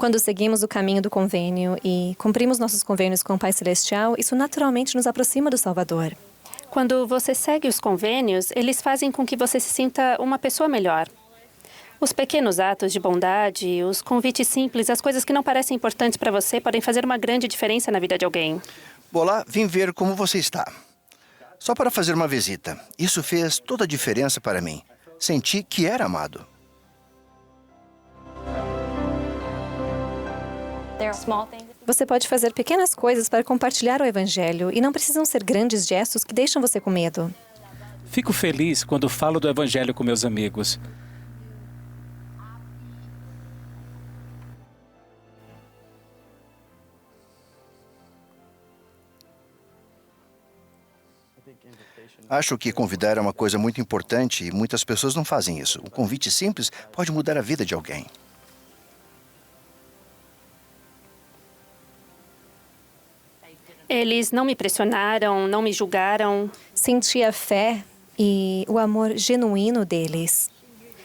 Quando seguimos o caminho do convênio e cumprimos nossos convênios com o Pai Celestial, isso naturalmente nos aproxima do Salvador. Quando você segue os convênios, eles fazem com que você se sinta uma pessoa melhor. Os pequenos atos de bondade, os convites simples, as coisas que não parecem importantes para você podem fazer uma grande diferença na vida de alguém. Olá, vim ver como você está. Só para fazer uma visita. Isso fez toda a diferença para mim. Senti que era amado. Você pode fazer pequenas coisas para compartilhar o Evangelho e não precisam ser grandes gestos que deixam você com medo. Fico feliz quando falo do Evangelho com meus amigos. Acho que convidar é uma coisa muito importante e muitas pessoas não fazem isso. Um convite simples pode mudar a vida de alguém. Eles não me pressionaram, não me julgaram. Senti a fé e o amor genuíno deles.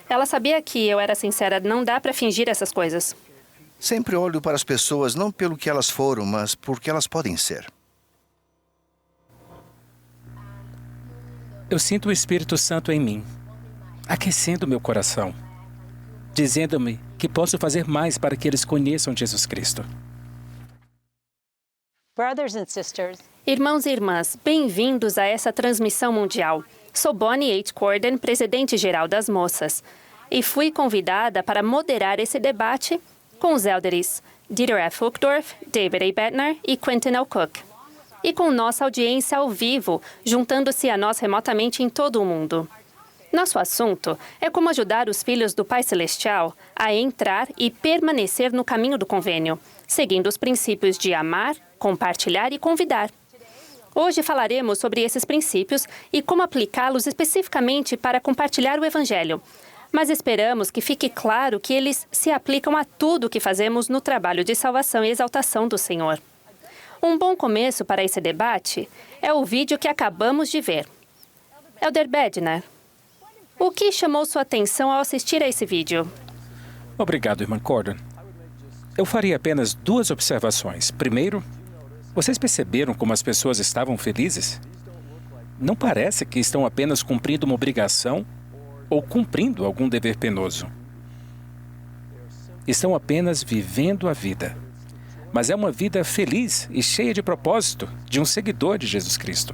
Ela sabia que eu era sincera, não dá para fingir essas coisas. Sempre olho para as pessoas não pelo que elas foram, mas por que elas podem ser. Eu sinto o Espírito Santo em mim, aquecendo meu coração, dizendo-me que posso fazer mais para que eles conheçam Jesus Cristo. Irmãos e irmãs, bem-vindos a essa transmissão mundial. Sou Bonnie H. Corden, presidente-geral das Moças, e fui convidada para moderar esse debate com os élderes Dieter F. Uchtdorf, David A. Bettner e Quentin L. Cook. E com nossa audiência ao vivo, juntando-se a nós remotamente em todo o mundo. Nosso assunto é como ajudar os filhos do Pai Celestial a entrar e permanecer no caminho do convênio, seguindo os princípios de amar, compartilhar e convidar. Hoje falaremos sobre esses princípios e como aplicá-los especificamente para compartilhar o Evangelho. Mas esperamos que fique claro que eles se aplicam a tudo o que fazemos no trabalho de salvação e exaltação do Senhor. Um bom começo para esse debate é o vídeo que acabamos de ver. Elder Bednar, o que chamou sua atenção ao assistir a esse vídeo? Obrigado, irmã Corden. Eu faria apenas 2 observações. Primeiro, vocês perceberam como as pessoas estavam felizes? Não parece que estão apenas cumprindo uma obrigação ou cumprindo algum dever penoso. Estão apenas vivendo a vida. Mas é uma vida feliz e cheia de propósito de um seguidor de Jesus Cristo.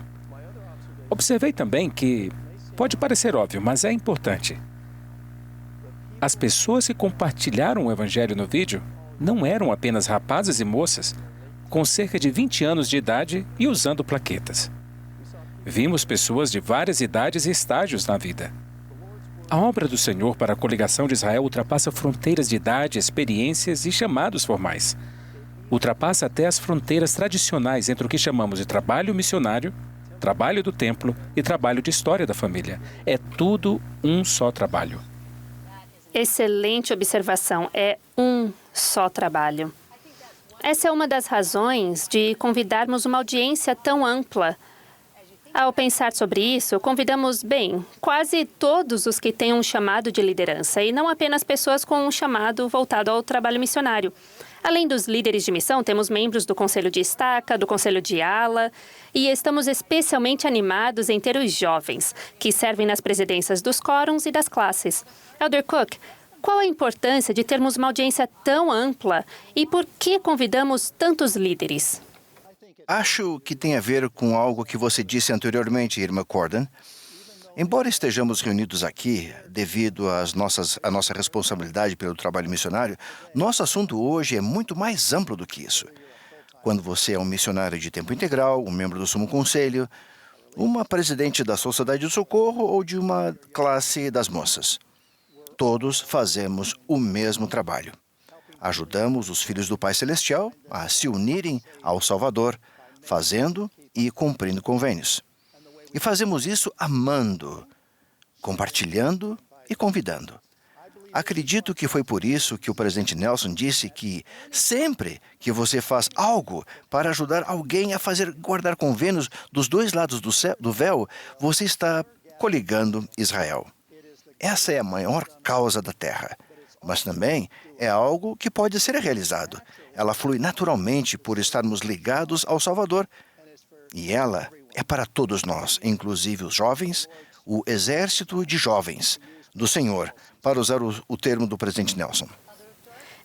Observei também que pode parecer óbvio, mas é importante. As pessoas que compartilharam o Evangelho no vídeo não eram apenas rapazes e moças com cerca de 20 anos de idade e usando plaquetas. Vimos pessoas de várias idades e estágios na vida. A obra do Senhor para a coligação de Israel ultrapassa fronteiras de idade, experiências e chamados formais. Ultrapassa até as fronteiras tradicionais entre o que chamamos de trabalho missionário, trabalho do templo e trabalho de história da família. É tudo um só trabalho. Excelente observação. É um só trabalho. Essa é uma das razões de convidarmos uma audiência tão ampla. Ao pensar sobre isso, convidamos, quase todos os que têm um chamado de liderança, e não apenas pessoas com um chamado voltado ao trabalho missionário. Além dos líderes de missão, temos membros do Conselho de Estaca, do Conselho de Ala, e estamos especialmente animados em ter os jovens, que servem nas presidências dos quórums e das classes. Elder Cook, qual a importância de termos uma audiência tão ampla e por que convidamos tantos líderes? Acho que tem a ver com algo que você disse anteriormente, irmã Corden. Embora estejamos reunidos aqui devido à nossa responsabilidade pelo trabalho missionário, nosso assunto hoje é muito mais amplo do que isso. Quando você é um missionário de tempo integral, um membro do Sumo Conselho, uma presidente da Sociedade do Socorro ou de uma classe das moças, todos fazemos o mesmo trabalho. Ajudamos os filhos do Pai Celestial a se unirem ao Salvador, fazendo e cumprindo convênios. E fazemos isso amando, compartilhando e convidando. Acredito que foi por isso que o presidente Nelson disse que sempre que você faz algo para ajudar alguém a fazer guardar convênios dos 2 lados do véu, você está coligando Israel. Essa é a maior causa da terra. mas também é algo que pode ser realizado. Ela flui naturalmente por estarmos ligados ao Salvador. E ela é para todos nós, inclusive os jovens, o exército de jovens do Senhor, para usar o termo do presidente Nelson.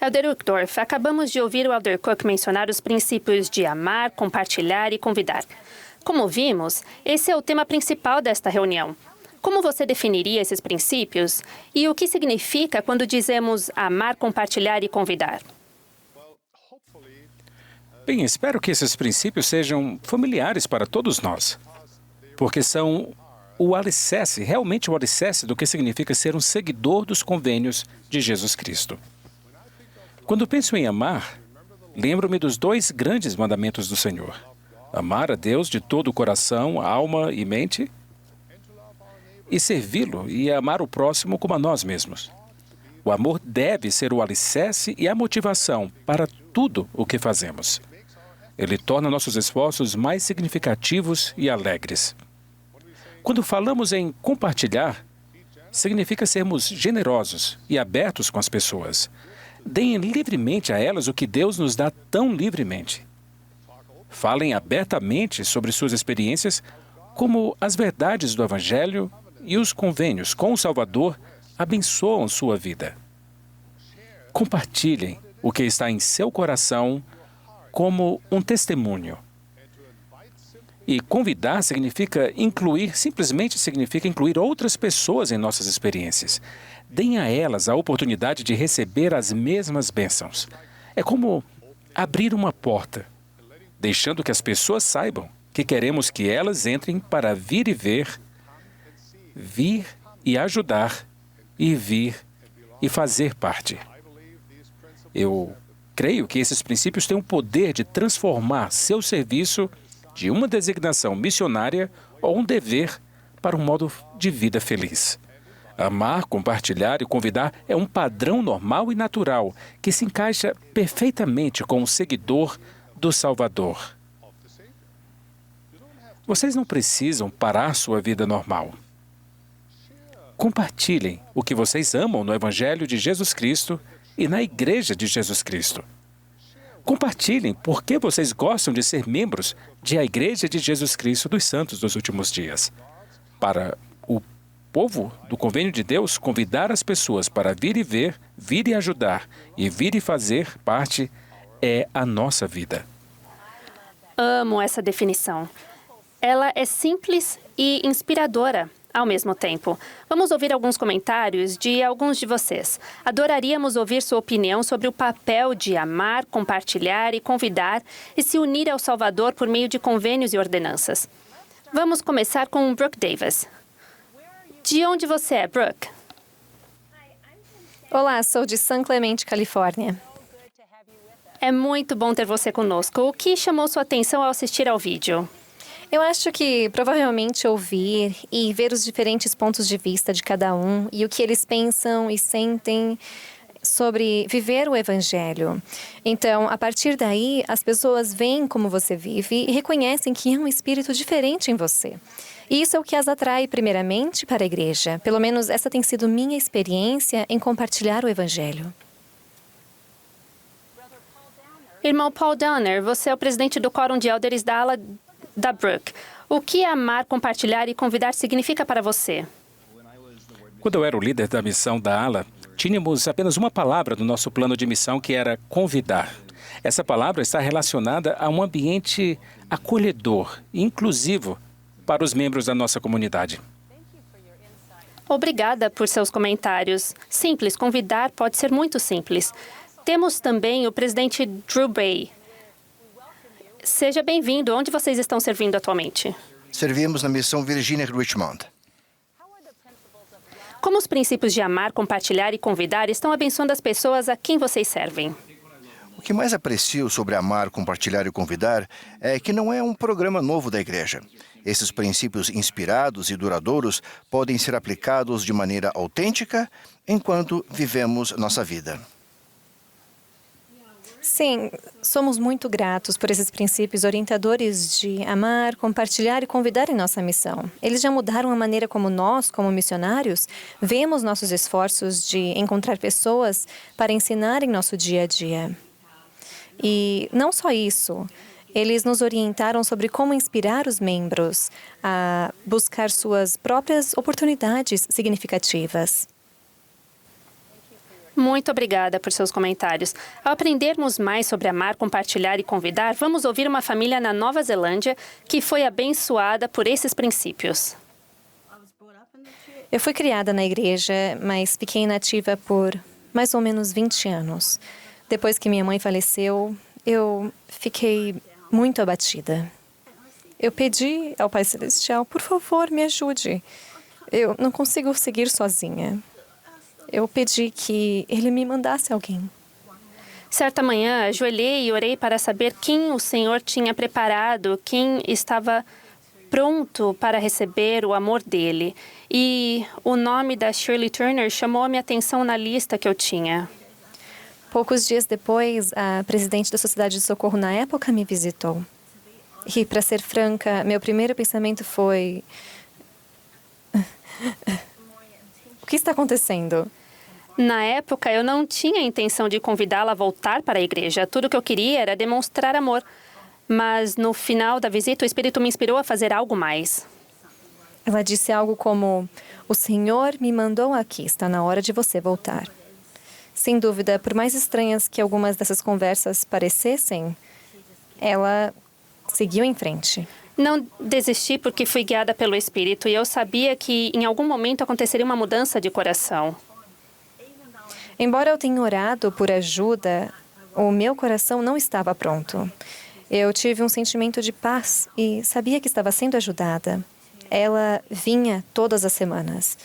Elder Uchtdorf, acabamos de ouvir o Elder Cook mencionar os princípios de amar, compartilhar e convidar. Como vimos, esse é o tema principal desta reunião. Como você definiria esses princípios e o que significa quando dizemos amar, compartilhar e convidar? Bem, espero que esses princípios sejam familiares para todos nós, porque são o alicerce, realmente o alicerce do que significa ser um seguidor dos convênios de Jesus Cristo. Quando penso em amar, lembro-me dos 2 grandes mandamentos do Senhor: amar a Deus de todo o coração, alma e mente, e servi-lo e amar o próximo como a nós mesmos. O amor deve ser o alicerce e a motivação para tudo o que fazemos. Ele torna nossos esforços mais significativos e alegres. Quando falamos em compartilhar, significa sermos generosos e abertos com as pessoas. Deem livremente a elas o que Deus nos dá tão livremente. Falem abertamente sobre suas experiências, como as verdades do Evangelho e os convênios com o Salvador abençoam sua vida. Compartilhem o que está em seu coração como um testemunho. E convidar simplesmente significa incluir outras pessoas em nossas experiências. Deem a elas a oportunidade de receber as mesmas bênçãos. É como abrir uma porta, deixando que as pessoas saibam que queremos que elas entrem para vir e ver, vir e ajudar, e vir e fazer parte. Eu creio que esses princípios têm o poder de transformar seu serviço de uma designação missionária ou um dever para um modo de vida feliz. Amar, compartilhar e convidar é um padrão normal e natural que se encaixa perfeitamente com o seguidor do Salvador. Vocês não precisam parar sua vida normal. Compartilhem o que vocês amam no Evangelho de Jesus Cristo e na Igreja de Jesus Cristo. Compartilhem por que vocês gostam de ser membros da Igreja de Jesus Cristo dos Santos dos Últimos Dias. Para o povo do Convênio de Deus, convidar as pessoas para vir e ver, vir e ajudar e vir e fazer parte é a nossa vida. Amo essa definição. Ela é simples e inspiradora ao mesmo tempo. Vamos ouvir alguns comentários de alguns de vocês. Adoraríamos ouvir sua opinião sobre o papel de amar, compartilhar e convidar e se unir ao Salvador por meio de convênios e ordenanças. Vamos começar com Brooke Davis. De onde você é, Brooke? Olá, sou de San Clemente, Califórnia. É muito bom ter você conosco. O que chamou sua atenção ao assistir ao vídeo? Eu acho que provavelmente ouvir e ver os diferentes pontos de vista de cada um e o que eles pensam e sentem sobre viver o Evangelho. Então, a partir daí, as pessoas veem como você vive e reconhecem que há um espírito diferente em você. E isso é o que as atrai primeiramente para a igreja. Pelo menos essa tem sido minha experiência em compartilhar o Evangelho. Irmão Paul Downer, você é o presidente do Quórum de Elders da ala da Brooke. O que amar, compartilhar e convidar significa para você? Quando eu era o líder da missão da ala, tínhamos apenas uma palavra no nosso plano de missão que era convidar. Essa palavra está relacionada a um ambiente acolhedor e inclusivo para os membros da nossa comunidade. Obrigada por seus comentários. Simples, convidar pode ser muito simples. Temos também o presidente Drew Bay. Seja bem-vindo. Onde vocês estão servindo atualmente? Servimos na missão Virginia Richmond. Como os princípios de amar, compartilhar e convidar estão abençoando as pessoas a quem vocês servem? O que mais aprecio sobre amar, compartilhar e convidar é que não é um programa novo da igreja. Esses princípios inspirados e duradouros podem ser aplicados de maneira autêntica enquanto vivemos nossa vida. Sim, somos muito gratos por esses princípios orientadores de amar, compartilhar e convidar em nossa missão. Eles já mudaram a maneira como nós, como missionários, vemos nossos esforços de encontrar pessoas para ensinar em nosso dia a dia. E não só isso, eles nos orientaram sobre como inspirar os membros a buscar suas próprias oportunidades significativas. Muito obrigada por seus comentários. Ao aprendermos mais sobre amar, compartilhar e convidar, vamos ouvir uma família na Nova Zelândia que foi abençoada por esses princípios. Eu fui criada na igreja, mas fiquei inativa por mais ou menos 20 anos. Depois que minha mãe faleceu, eu fiquei muito abatida. Eu pedi ao Pai Celestial, por favor, me ajude. Eu não consigo seguir sozinha. Eu pedi que Ele me mandasse alguém. Certa manhã, ajoelhei e orei para saber quem o Senhor tinha preparado, quem estava pronto para receber o amor dele. E o nome da Shirley Turner chamou a minha atenção na lista que eu tinha. Poucos dias depois, a presidente da Sociedade de Socorro na época me visitou. E, para ser franca, meu primeiro pensamento foi: o que está acontecendo? Na época, eu não tinha a intenção de convidá-la a voltar para a igreja. Tudo que eu queria era demonstrar amor. Mas, no final da visita, o Espírito me inspirou a fazer algo mais. Ela disse algo como: o Senhor me mandou aqui, está na hora de você voltar. Sem dúvida, por mais estranhas que algumas dessas conversas parecessem, ela seguiu em frente. Não desisti porque fui guiada pelo Espírito e eu sabia que em algum momento aconteceria uma mudança de coração. Embora eu tenha orado por ajuda, o meu coração não estava pronto. Eu tive um sentimento de paz e sabia que estava sendo ajudada. Ela vinha todas as semanas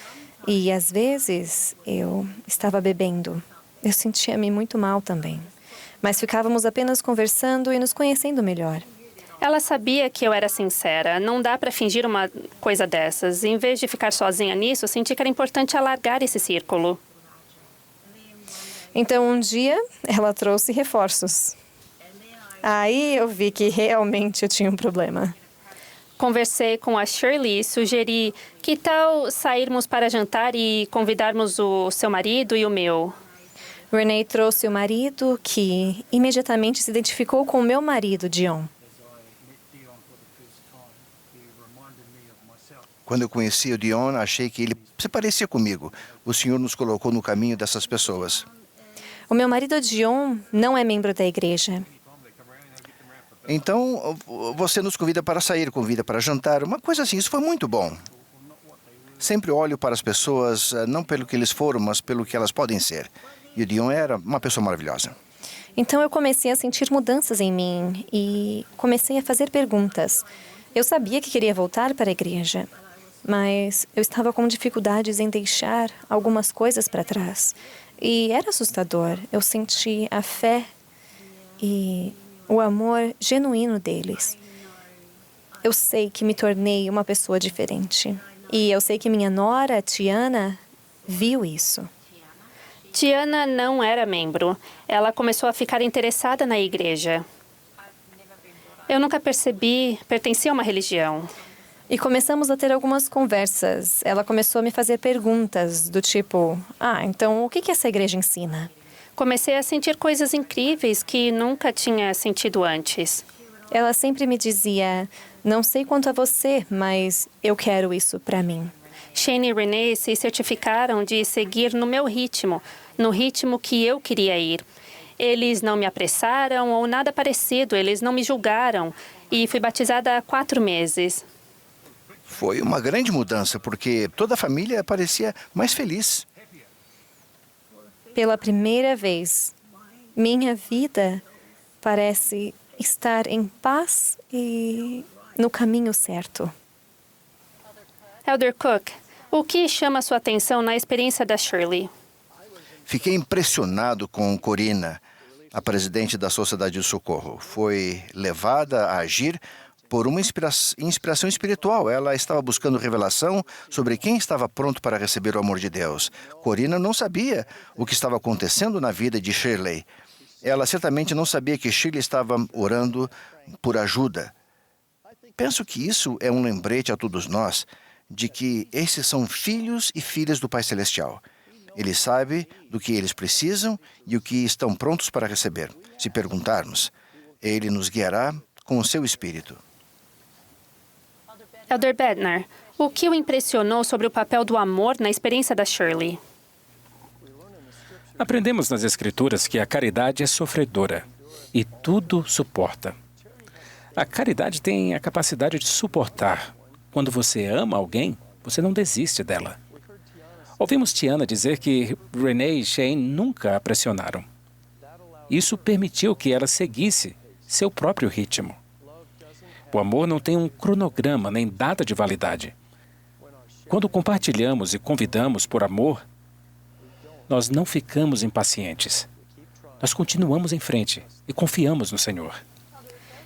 e, às vezes, eu estava bebendo. Eu sentia-me muito mal também. Mas ficávamos apenas conversando e nos conhecendo melhor. Ela sabia que eu era sincera. Não dá para fingir uma coisa dessas. Em vez de ficar sozinha nisso, senti que era importante alargar esse círculo. Então, um dia, ela trouxe reforços. Aí eu vi que realmente eu tinha um problema. Conversei com a Shirley e sugeri: que tal sairmos para jantar e convidarmos o seu marido e o meu? Renee trouxe o marido, que imediatamente se identificou com o meu marido, Dion. Quando eu conheci o Dion, achei que ele se parecia comigo. O Senhor nos colocou no caminho dessas pessoas. O meu marido, Dion, não é membro da igreja. Então, você nos convida para sair, convida para jantar, uma coisa assim. Isso foi muito bom. Sempre olho para as pessoas, não pelo que eles foram, mas pelo que elas podem ser. E o Dion era uma pessoa maravilhosa. Então eu comecei a sentir mudanças em mim e comecei a fazer perguntas. Eu sabia que queria voltar para a igreja, mas eu estava com dificuldades em deixar algumas coisas para trás. E era assustador. Eu senti a fé e o amor genuíno deles. Eu sei que me tornei uma pessoa diferente. E eu sei que minha nora, Tiana, viu isso. Tiana não era membro. Ela começou a ficar interessada na igreja. Eu nunca pertencia a uma religião. E começamos a ter algumas conversas. Ela começou a me fazer perguntas do tipo: então o que essa igreja ensina? Comecei a sentir coisas incríveis que nunca tinha sentido antes. Ela sempre me dizia: não sei quanto a você, mas eu quero isso para mim. Shane e Renee se certificaram de seguir no meu ritmo, no ritmo que eu queria ir. Eles não me apressaram ou nada parecido, eles não me julgaram. E fui batizada há 4 meses. Foi uma grande mudança, porque toda a família parecia mais feliz. Pela primeira vez, minha vida parece estar em paz e no caminho certo. Elder Cook, o que chama sua atenção na experiência da Shirley? Fiquei impressionado com Corina, a presidente da Sociedade de Socorro. Foi levada a agir por uma inspiração espiritual. Ela estava buscando revelação sobre quem estava pronto para receber o amor de Deus. Corina não sabia o que estava acontecendo na vida de Shirley. Ela certamente não sabia que Shirley estava orando por ajuda. Penso que isso é um lembrete a todos nós de que esses são filhos e filhas do Pai Celestial. Ele sabe do que eles precisam e o que estão prontos para receber. Se perguntarmos, Ele nos guiará com o seu Espírito. Elder Bednar, o que o impressionou sobre o papel do amor na experiência da Shirley? Aprendemos nas Escrituras que a caridade é sofredora e tudo suporta. A caridade tem a capacidade de suportar. Quando você ama alguém, você não desiste dela. Ouvimos Tiana dizer que Renee e Shane nunca a pressionaram. Isso permitiu que ela seguisse seu próprio ritmo. O amor não tem um cronograma nem data de validade. Quando compartilhamos e convidamos por amor, nós não ficamos impacientes. Nós continuamos em frente e confiamos no Senhor.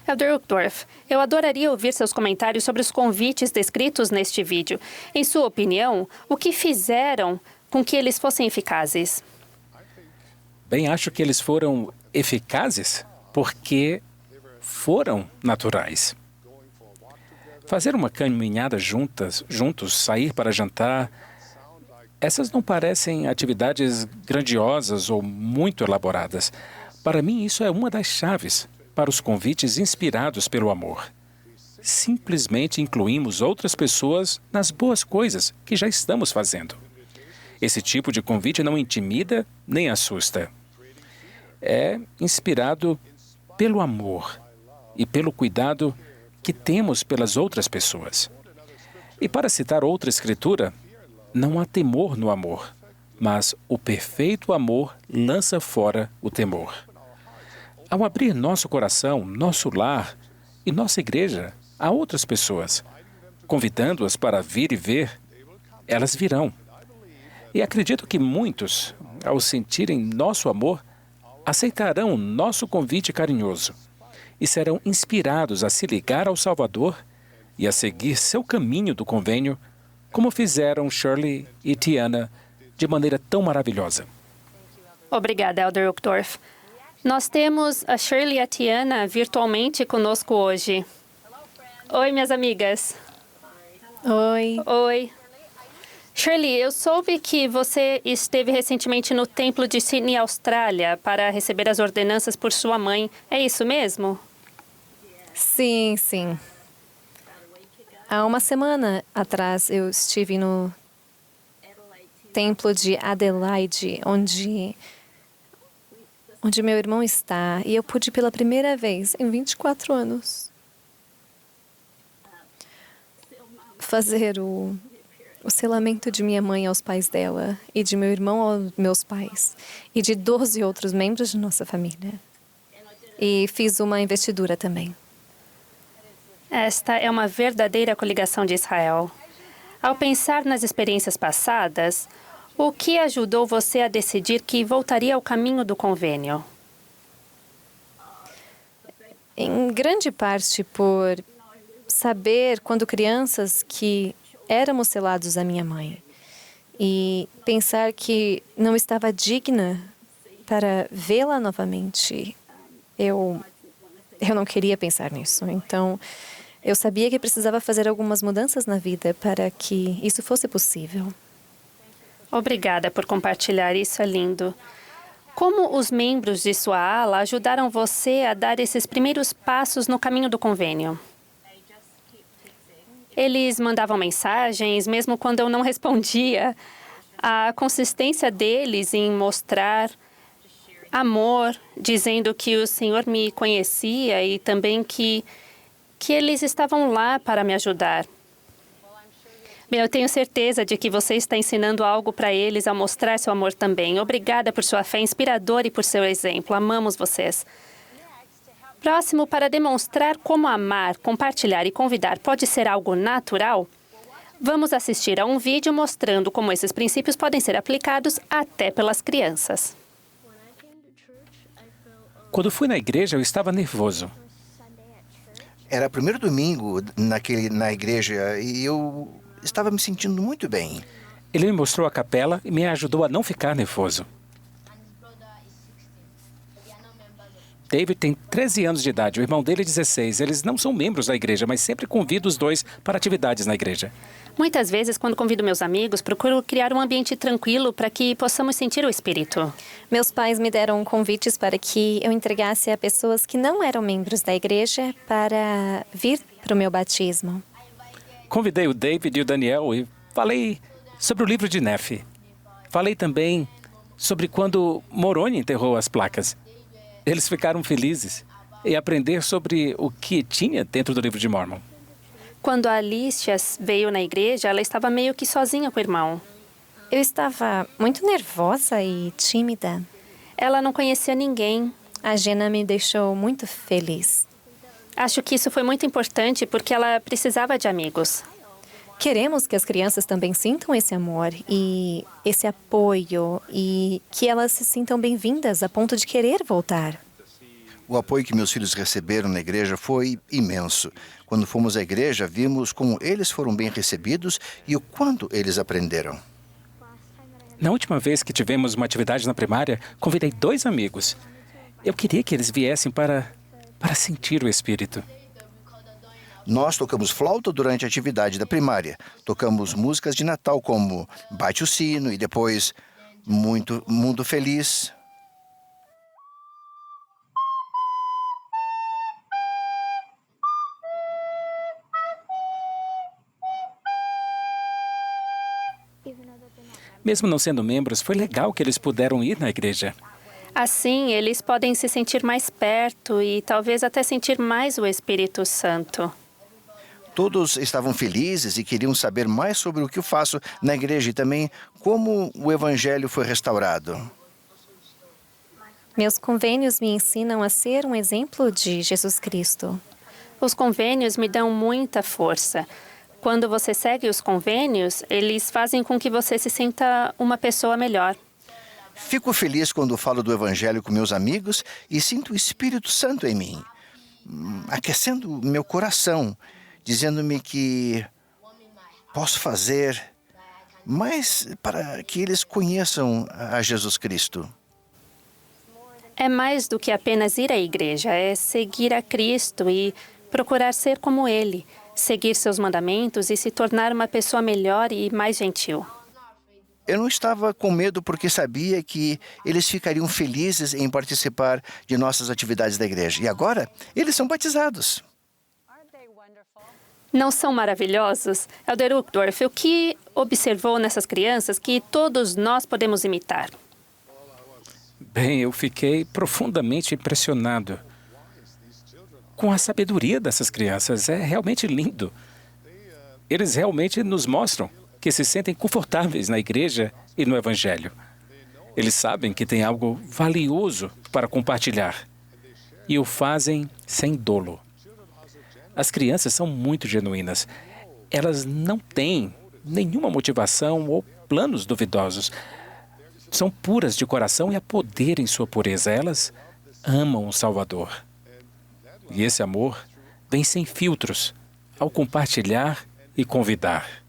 Elder Uchtdorf, eu adoraria ouvir seus comentários sobre os convites descritos neste vídeo. Em sua opinião, o que fizeram com que eles fossem eficazes? Bem, acho que eles foram eficazes porque foram naturais. Fazer uma caminhada juntos, sair para jantar, essas não parecem atividades grandiosas ou muito elaboradas. Para mim, isso é uma das chaves para os convites inspirados pelo amor. Simplesmente incluímos outras pessoas nas boas coisas que já estamos fazendo. Esse tipo de convite não intimida nem assusta. É inspirado pelo amor e pelo cuidado que temos pelas outras pessoas. E para citar outra escritura, não há temor no amor, mas o perfeito amor lança fora o temor. Ao abrir nosso coração, nosso lar e nossa igreja a outras pessoas, convidando-as para vir e ver, elas virão. E acredito que muitos, ao sentirem nosso amor, aceitarão nosso convite carinhoso e serão inspirados a se ligar ao Salvador e a seguir seu caminho do convênio, como fizeram Shirley e Tiana de maneira tão maravilhosa. Obrigada, Elder Uchtdorf. Nós temos a Shirley e a Tiana virtualmente conosco hoje. Oi, minhas amigas. Oi. Oi. Shirley, eu soube que você esteve recentemente no templo de Sydney, Austrália, para receber as ordenanças por sua mãe. É isso mesmo? Sim, sim. Há uma semana atrás eu estive no templo de Adelaide, onde meu irmão está, e eu pude pela primeira vez em 24 anos fazer o selamento de minha mãe aos pais dela e de meu irmão aos meus pais e de 12 outros membros de nossa família. E fiz uma investidura também. Esta é uma verdadeira coligação de Israel. Ao pensar nas experiências passadas, o que ajudou você a decidir que voltaria ao caminho do convênio? Em grande parte por saber, quando crianças, que éramos selados à minha mãe. E pensar que não estava digna para vê-la novamente. Eu não queria pensar nisso. Então, eu sabia que precisava fazer algumas mudanças na vida para que isso fosse possível. Obrigada por compartilhar, isso é lindo. Como os membros de sua ala ajudaram você a dar esses primeiros passos no caminho do convênio? Eles mandavam mensagens, mesmo quando eu não respondia. A consistência deles em mostrar amor, dizendo que o Senhor me conhecia e também que eles estavam lá para me ajudar. Bem, eu tenho certeza de que você está ensinando algo para eles ao mostrar seu amor também. Obrigada por sua fé inspiradora e por seu exemplo. Amamos vocês. Próximo, para demonstrar como amar, compartilhar e convidar pode ser algo natural, vamos assistir a um vídeo mostrando como esses princípios podem ser aplicados até pelas crianças. Quando fui na igreja, eu estava nervoso. Era o primeiro domingo na igreja e eu estava me sentindo muito bem. Ele me mostrou a capela e me ajudou a não ficar nervoso. David tem 13 anos de idade, o irmão dele 16. Eles não são membros da igreja, mas sempre convido os dois para atividades na igreja. Muitas vezes, quando convido meus amigos, procuro criar um ambiente tranquilo para que possamos sentir o Espírito. Meus pais me deram convites para que eu entregasse a pessoas que não eram membros da igreja para vir para o meu batismo. Convidei o David e o Daniel e falei sobre o livro de Nefi. Falei também sobre quando Moroni enterrou as placas. Eles ficaram felizes em aprender sobre o que tinha dentro do livro de Mormon. Quando a Alicia veio na igreja, ela estava meio que sozinha com o irmão. Eu estava muito nervosa e tímida. Ela não conhecia ninguém. A Jenna me deixou muito feliz. Acho que isso foi muito importante porque ela precisava de amigos. Queremos que as crianças também sintam esse amor e esse apoio e que elas se sintam bem-vindas a ponto de querer voltar. O apoio que meus filhos receberam na igreja foi imenso. Quando fomos à igreja, vimos como eles foram bem recebidos e o quanto eles aprenderam. Na última vez que tivemos uma atividade na primária, convidei 2 amigos. Eu queria que eles viessem para sentir o Espírito. Nós tocamos flauta durante a atividade da primária. Tocamos músicas de Natal como Bate o Sino e depois Mundo Feliz. Mesmo não sendo membros, foi legal que eles puderam ir na igreja. Assim, eles podem se sentir mais perto e talvez até sentir mais o Espírito Santo. Todos estavam felizes e queriam saber mais sobre o que eu faço na igreja e também como o Evangelho foi restaurado. Meus convênios me ensinam a ser um exemplo de Jesus Cristo. Os convênios me dão muita força. Quando você segue os convênios, eles fazem com que você se sinta uma pessoa melhor. Fico feliz quando falo do Evangelho com meus amigos e sinto o Espírito Santo em mim, aquecendo meu coração, dizendo-me que posso fazer mais para que eles conheçam a Jesus Cristo. É mais do que apenas ir à igreja, é seguir a Cristo e procurar ser como Ele, seguir seus mandamentos e se tornar uma pessoa melhor e mais gentil. Eu não estava com medo porque sabia que eles ficariam felizes em participar de nossas atividades da igreja. E agora, eles são batizados. Não são maravilhosos? Elder Uchtdorf, o que observou nessas crianças que todos nós podemos imitar? Bem, eu fiquei profundamente impressionado com a sabedoria dessas crianças. É realmente lindo. Eles realmente nos mostram que se sentem confortáveis na igreja e no Evangelho. Eles sabem que tem algo valioso para compartilhar e o fazem sem dolo. As crianças são muito genuínas. Elas não têm nenhuma motivação ou planos duvidosos. São puras de coração e há poder em sua pureza. Elas amam o Salvador. E esse amor vem sem filtros ao compartilhar e convidar.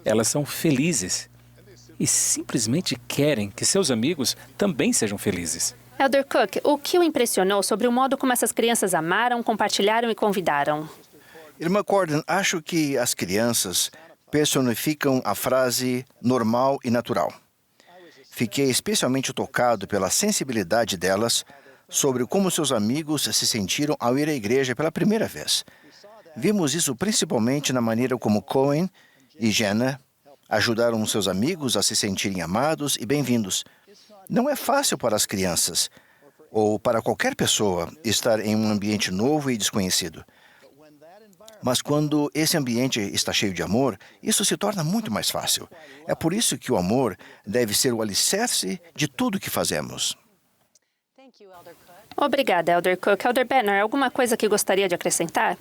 Elas são felizes e simplesmente querem que seus amigos também sejam felizes. Elder Cook, o que o impressionou sobre o modo como essas crianças amaram, compartilharam e convidaram? Irmã Corden, acho que as crianças personificam a frase normal e natural. Fiquei especialmente tocado pela sensibilidade delas sobre como seus amigos se sentiram ao ir à igreja pela primeira vez. Vimos isso principalmente na maneira como Cohen e Jenna ajudaram seus amigos a se sentirem amados e bem-vindos. Não é fácil para as crianças, ou para qualquer pessoa, estar em um ambiente novo e desconhecido. Mas quando esse ambiente está cheio de amor, isso se torna muito mais fácil. É por isso que o amor deve ser o alicerce de tudo que fazemos. Obrigada, Elder Cook. Elder Benner, alguma coisa que gostaria de acrescentar?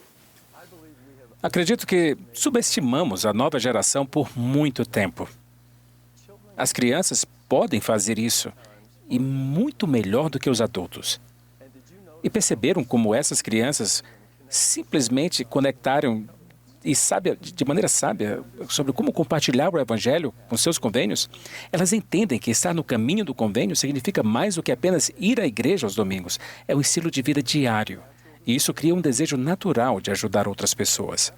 Acredito que subestimamos a nova geração por muito tempo. As crianças podem fazer isso, e muito melhor do que os adultos. E perceberam como essas crianças simplesmente conectaram de maneira sábia sobre como compartilhar o Evangelho com seus convênios, elas entendem que estar no caminho do convênio significa mais do que apenas ir à igreja aos domingos. É um estilo de vida diário. E isso cria um desejo natural de ajudar outras pessoas.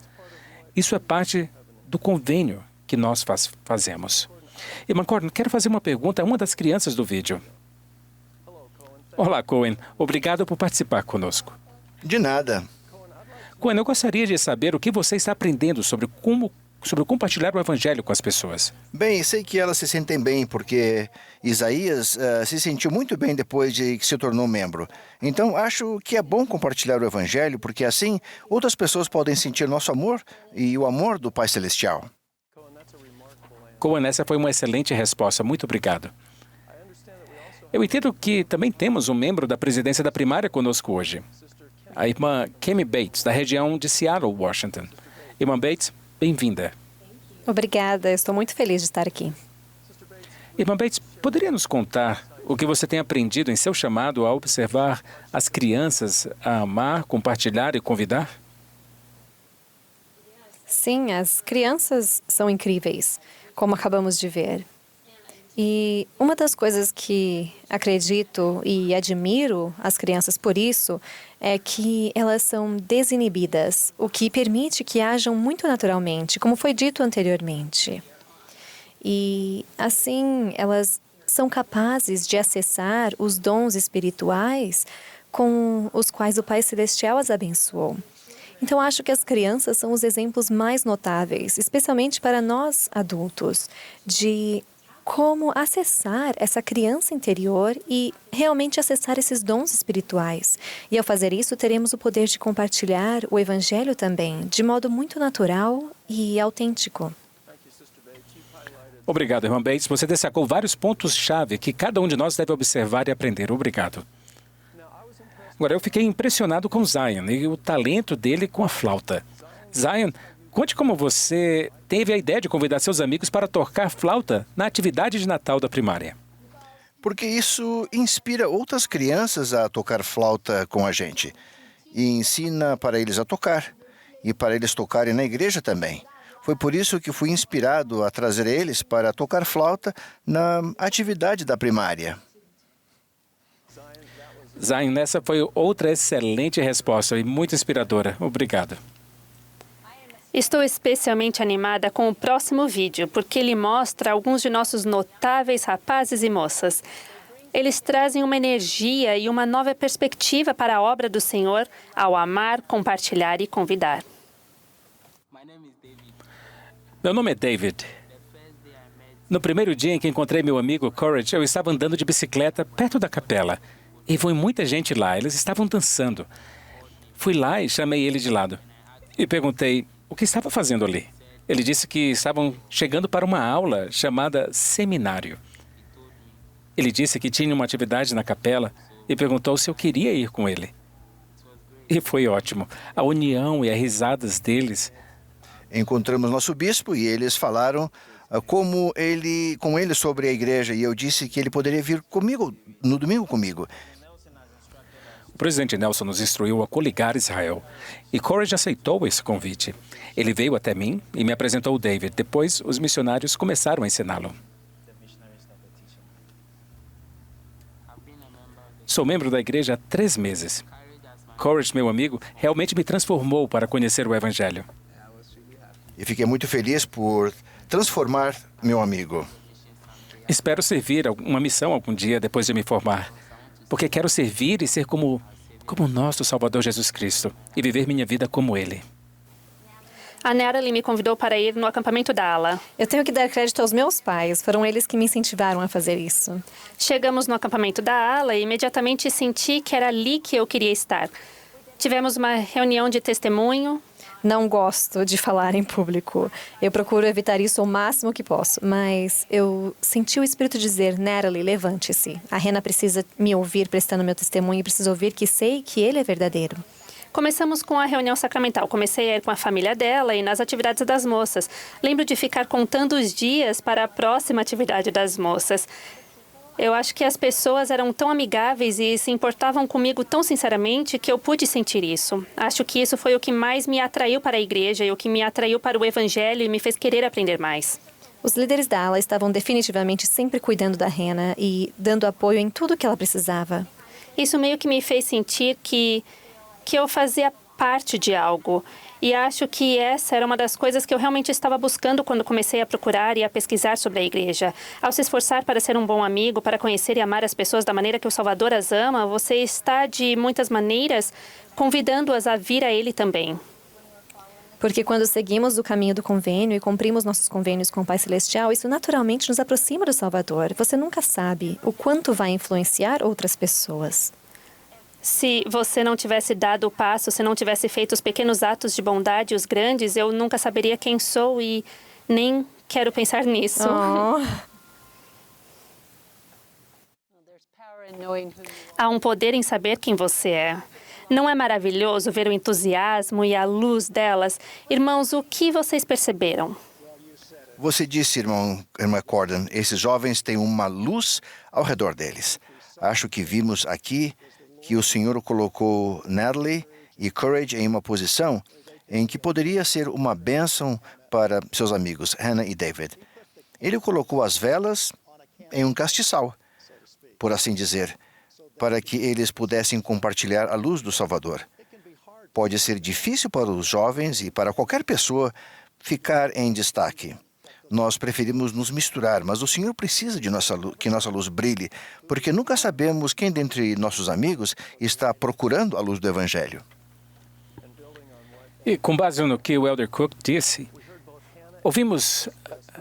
Isso é parte do convênio que nós fazemos. Irmã Corden, quero fazer uma pergunta a uma das crianças do vídeo. Olá, Cohen. Obrigado por participar conosco. De nada. Cohen, eu gostaria de saber o que você está aprendendo sobre compartilhar o Evangelho com as pessoas. Bem, sei que elas se sentem bem, porque Isaías se sentiu muito bem depois de que se tornou membro. Então, acho que é bom compartilhar o Evangelho, porque assim outras pessoas podem sentir nosso amor e o amor do Pai Celestial. Cohen, essa foi uma excelente resposta. Muito obrigado. Eu entendo que também temos um membro da presidência da primária conosco hoje. A irmã Kemi Bates, da região de Seattle, Washington. Irmã Bates, bem-vinda. Obrigada, estou muito feliz de estar aqui. Irmã Bates, poderia nos contar o que você tem aprendido em seu chamado a observar as crianças, a amar, compartilhar e convidar? Sim, as crianças são incríveis, como acabamos de ver. E uma das coisas que acredito e admiro as crianças por isso é que elas são desinibidas, o que permite que ajam muito naturalmente, como foi dito anteriormente. E assim, elas são capazes de acessar os dons espirituais com os quais o Pai Celestial as abençoou. Então, acho que as crianças são os exemplos mais notáveis, especialmente para nós adultos, de como acessar essa criança interior e realmente acessar esses dons espirituais. E ao fazer isso, teremos o poder de compartilhar o Evangelho também, de modo muito natural e autêntico. Obrigado, irmã Bates. Você destacou vários pontos-chave que cada um de nós deve observar e aprender. Obrigado. Agora, eu fiquei impressionado com Zion e o talento dele com a flauta. Zion, conte como você teve a ideia de convidar seus amigos para tocar flauta na atividade de Natal da primária. Porque isso inspira outras crianças a tocar flauta com a gente. E ensina para eles a tocar. E para eles tocarem na igreja também. Foi por isso que fui inspirado a trazer eles para tocar flauta na atividade da primária. Zion, essa foi outra excelente resposta e muito inspiradora. Obrigado. Estou especialmente animada com o próximo vídeo, porque ele mostra alguns de nossos notáveis rapazes e moças. Eles trazem uma energia e uma nova perspectiva para a obra do Senhor ao amar, compartilhar e convidar. Meu nome é David. No primeiro dia em que encontrei meu amigo Courage, eu estava andando de bicicleta perto da capela. E foi muita gente lá, eles estavam dançando. Fui lá e chamei ele de lado. E perguntei o que estava fazendo ali. Ele disse que estavam chegando para uma aula chamada seminário. Ele disse que tinha uma atividade na capela e perguntou se eu queria ir com ele. E foi ótimo. A união e as risadas deles. Encontramos nosso bispo e eles falaram com ele sobre a igreja. E eu disse que ele poderia vir comigo, no domingo comigo. O presidente Nelson nos instruiu a coligar Israel. E Courage aceitou esse convite. Ele veio até mim e me apresentou o David. Depois, os missionários começaram a ensiná-lo. Sou membro da igreja há 3 meses. Courage, meu amigo, realmente me transformou para conhecer o Evangelho. E fiquei muito feliz por transformar meu amigo. Espero servir uma missão algum dia depois de me formar. Porque quero servir e ser como o nosso Salvador Jesus Cristo e viver minha vida como Ele. A Natalie me convidou para ir no acampamento da ala. Eu tenho que dar crédito aos meus pais, foram eles que me incentivaram a fazer isso. Chegamos no acampamento da ala e imediatamente senti que era ali que eu queria estar. Tivemos uma reunião de testemunho. Não gosto de falar em público. Eu procuro evitar isso o máximo que posso. Mas eu senti o Espírito dizer, Natalie, levante-se. A Rena precisa me ouvir prestando meu testemunho e precisa ouvir que sei que ele é verdadeiro. Começamos com a reunião sacramental. Comecei a ir com a família dela e nas atividades das moças. Lembro de ficar contando os dias para a próxima atividade das moças. Eu acho que as pessoas eram tão amigáveis e se importavam comigo tão sinceramente que eu pude sentir isso. Acho que isso foi o que mais me atraiu para a igreja e o que me atraiu para o evangelho e me fez querer aprender mais. Os líderes da ala estavam definitivamente sempre cuidando da Hannah e dando apoio em tudo que ela precisava. Isso meio que me fez sentir que eu fazia parte de algo. E acho que essa era uma das coisas que eu realmente estava buscando quando comecei a procurar e a pesquisar sobre a igreja. Ao se esforçar para ser um bom amigo, para conhecer e amar as pessoas da maneira que o Salvador as ama, você está, de muitas maneiras, convidando-as a vir a Ele também. Porque quando seguimos o caminho do convênio e cumprimos nossos convênios com o Pai Celestial, isso naturalmente nos aproxima do Salvador. Você nunca sabe o quanto vai influenciar outras pessoas. Se você não tivesse dado o passo, se não tivesse feito os pequenos atos de bondade, os grandes, eu nunca saberia quem sou e nem quero pensar nisso. Oh. Há um poder em saber quem você é. Não é maravilhoso ver o entusiasmo e a luz delas? Irmãos, o que vocês perceberam? Você disse, irmã Corden, esses jovens têm uma luz ao redor deles. Acho que vimos aqui que o Senhor colocou Natalie e Courage em uma posição em que poderia ser uma bênção para seus amigos, Hannah e David. Ele colocou as velas em um castiçal, por assim dizer, para que eles pudessem compartilhar a luz do Salvador. Pode ser difícil para os jovens e para qualquer pessoa ficar em destaque. Nós preferimos nos misturar, mas o Senhor precisa de que nossa luz brilhe, porque nunca sabemos quem dentre nossos amigos está procurando a luz do Evangelho. E com base no que o Elder Cook disse, ouvimos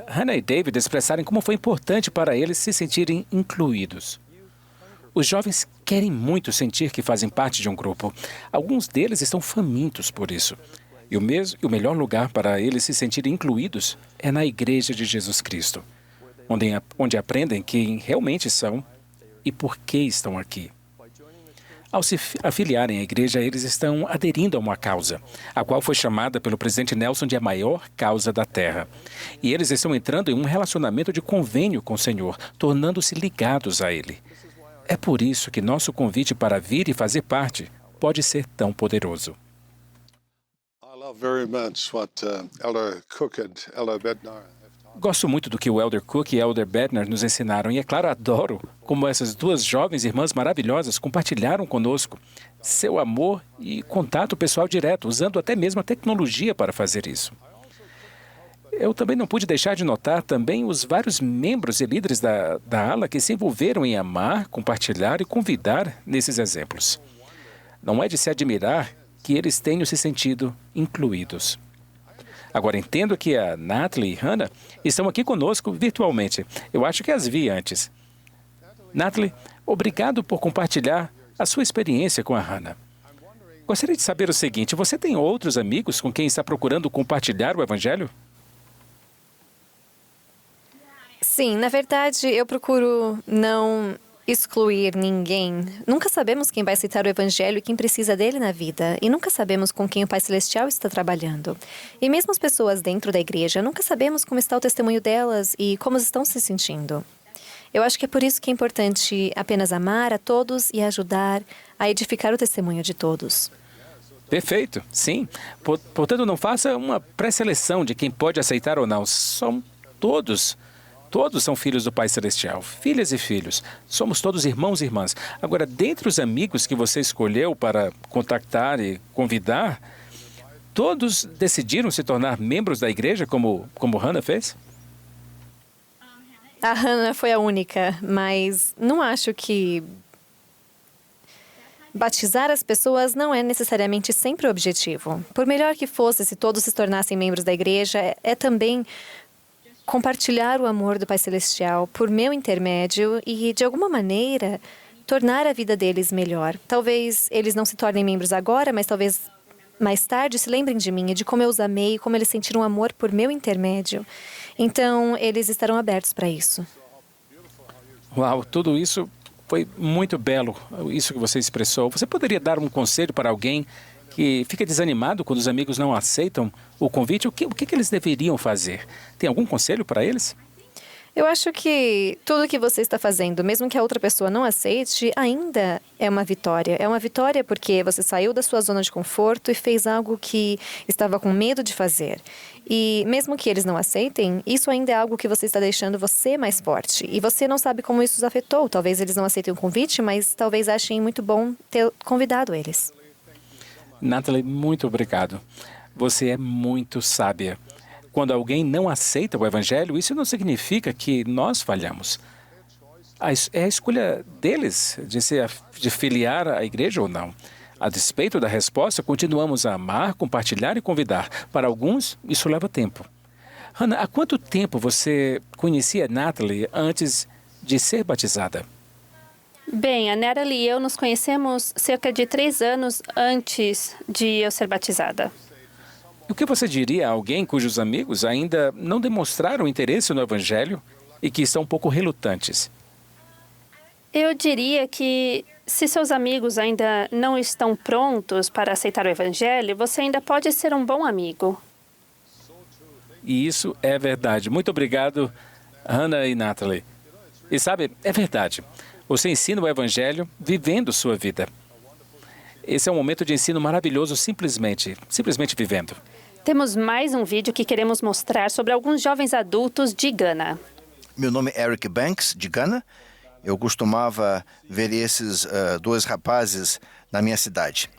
Hannah e David expressarem como foi importante para eles se sentirem incluídos. Os jovens querem muito sentir que fazem parte de um grupo. Alguns deles estão famintos por isso. E o melhor lugar para eles se sentirem incluídos é na Igreja de Jesus Cristo, onde aprendem quem realmente são e por que estão aqui. Ao se afiliarem à igreja, eles estão aderindo a uma causa, a qual foi chamada pelo presidente Nelson de a maior causa da Terra. E eles estão entrando em um relacionamento de convênio com o Senhor, tornando-se ligados a Ele. É por isso que nosso convite para vir e fazer parte pode ser tão poderoso. Gosto muito do que o Elder Cook e Elder Bednar nos ensinaram e, é claro, adoro como essas duas jovens irmãs maravilhosas compartilharam conosco seu amor e contato pessoal direto, usando até mesmo a tecnologia para fazer isso. Eu também não pude deixar de notar também os vários membros e líderes da ala que se envolveram em amar, compartilhar e convidar nesses exemplos. Não é de se admirar que eles tenham se sentido incluídos. Agora, entendo que a Natalie e Hannah estão aqui conosco virtualmente. Eu acho que as vi antes. Natalie, obrigado por compartilhar a sua experiência com a Hannah. Gostaria de saber o seguinte, você tem outros amigos com quem está procurando compartilhar o Evangelho? Sim, na verdade, eu procuro não excluir ninguém. Nunca sabemos quem vai aceitar o Evangelho e quem precisa dele na vida. E nunca sabemos com quem o Pai Celestial está trabalhando. E mesmo as pessoas dentro da igreja, nunca sabemos como está o testemunho delas e como estão se sentindo. Eu acho que é por isso que é importante apenas amar a todos e ajudar a edificar o testemunho de todos. Perfeito, sim. Portanto, não faça uma pré-seleção de quem pode aceitar ou não. São todos. Todos são filhos do Pai Celestial, filhas e filhos. Somos todos irmãos e irmãs. Agora, dentre os amigos que você escolheu para contactar e convidar, todos decidiram se tornar membros da igreja, como Hannah fez? A Hannah foi a única, mas não acho que batizar as pessoas não é necessariamente sempre o objetivo. Por melhor que fosse, se todos se tornassem membros da igreja, é também compartilhar o amor do Pai Celestial por meu intermédio e, de alguma maneira, tornar a vida deles melhor. Talvez eles não se tornem membros agora, mas talvez mais tarde se lembrem de mim e de como eu os amei e como eles sentiram amor por meu intermédio. Então, eles estarão abertos para isso. Uau, tudo isso foi muito belo, isso que você expressou. Você poderia dar um conselho para alguém que fica desanimado quando os amigos não aceitam o convite? O que eles deveriam fazer? Tem algum conselho para eles? Eu acho que tudo que você está fazendo, mesmo que a outra pessoa não aceite, ainda é uma vitória. É uma vitória porque você saiu da sua zona de conforto e fez algo que estava com medo de fazer. E mesmo que eles não aceitem, isso ainda é algo que você está deixando você mais forte. E você não sabe como isso os afetou. Talvez eles não aceitem o convite, mas talvez achem muito bom ter convidado eles. Natalie, muito obrigado. Você é muito sábia. Quando alguém não aceita o Evangelho, isso não significa que nós falhamos. É a escolha deles de filiar à igreja ou não. A despeito da resposta, continuamos a amar, compartilhar e convidar. Para alguns, isso leva tempo. Hannah, há quanto tempo você conhecia Natalie antes de ser batizada? Bem, a Natalie e eu nos conhecemos cerca de 3 anos antes de eu ser batizada. O que você diria a alguém cujos amigos ainda não demonstraram interesse no Evangelho e que estão um pouco relutantes? Eu diria que, se seus amigos ainda não estão prontos para aceitar o Evangelho, você ainda pode ser um bom amigo. E isso é verdade. Muito obrigado, Hannah e Natalie. E sabe, é verdade. Você ensina o Evangelho vivendo sua vida. Esse é um momento de ensino maravilhoso, simplesmente vivendo. Temos mais um vídeo que queremos mostrar sobre alguns jovens adultos de Gana. Meu nome é Eric Banks, de Gana. Eu costumava ver esses dois rapazes na minha cidade.